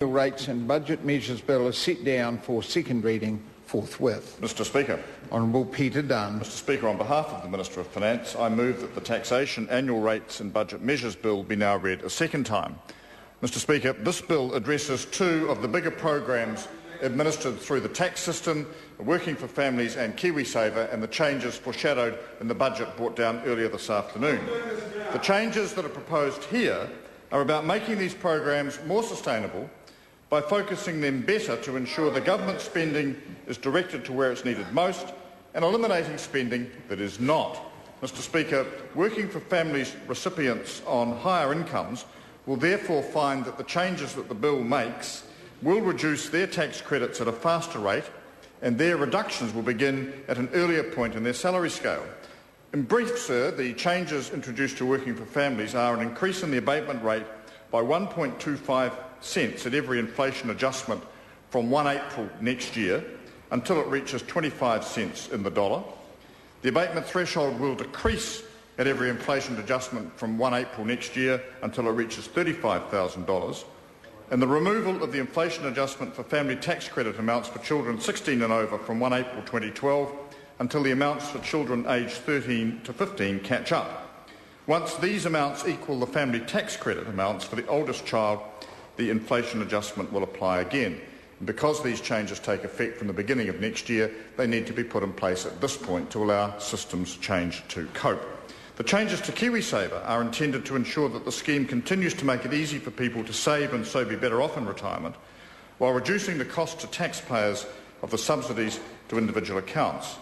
Rates and Budget Measures Bill is set down for second reading forthwith. Mr Speaker. Honourable Peter Dunn. Mr Speaker, on behalf of the Minister of Finance, I move that the Taxation Annual Rates and Budget Measures Bill be now read a second time. Mr Speaker, this bill addresses two of the bigger programs administered through the tax system, Working for Families and KiwiSaver, and the changes foreshadowed in the budget brought down earlier this afternoon. The changes that are proposed here are about making these programs more sustainable by focusing them better to ensure the government spending is directed to where it's needed most and eliminating spending that is not. Mr Speaker, Working for Families recipients on higher incomes will therefore find that the changes that the bill makes will reduce their tax credits at a faster rate, and their reductions will begin at an earlier point in their salary scale. In brief, sir, the changes introduced to Working for Families are an increase in the abatement rate by 1.25 cents at every inflation adjustment from 1 April next year until it reaches 25 cents in the dollar. The abatement threshold will decrease at every inflation adjustment from 1 April next year until it reaches $35,000. And the removal of the inflation adjustment for family tax credit amounts for children 16 and over from 1 April 2012 until the amounts for children aged 13 to 15 catch up. Once these amounts equal the family tax credit amounts for the oldest child, the inflation adjustment will apply again. And because these changes take effect from the beginning of next year, they need to be put in place at this point to allow systems change to cope. The changes to KiwiSaver are intended to ensure that the scheme continues to make it easy for people to save and so be better off in retirement, while reducing the cost to taxpayers of the subsidies to individual accounts.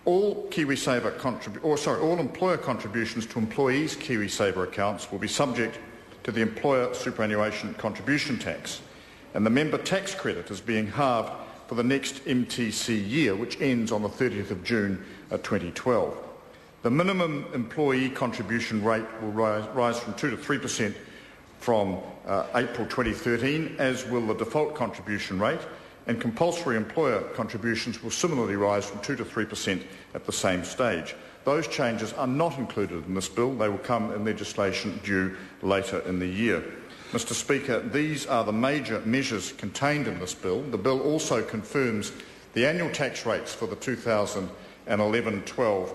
All employer contributions to employees' KiwiSaver accounts will be subject to the employer superannuation contribution tax, and the member tax credit is being halved for the next MTC year, which ends on the 30th of June 2012. The minimum employee contribution rate will rise from 2 to 3% from April 2013, as will the default contribution rate, and compulsory employer contributions will similarly rise from 2 to 3% at the same stage. Those changes are not included in this bill. They will come in legislation due later in the year. Mr Speaker, these are the major measures contained in this bill. The bill also confirms the annual tax rates for the 2011-12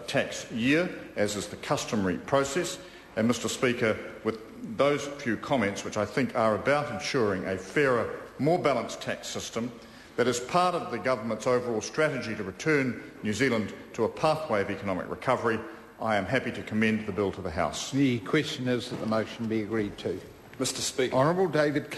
tax year, as is the customary process. And Mr Speaker, with those few comments, which I think are about ensuring a fairer, more balanced tax system that is part of the government's overall strategy to return New Zealand to a pathway of economic recovery, I am happy to commend the bill to the House. The question is that the motion be agreed to. Mr Speaker. Honourable David Cummings.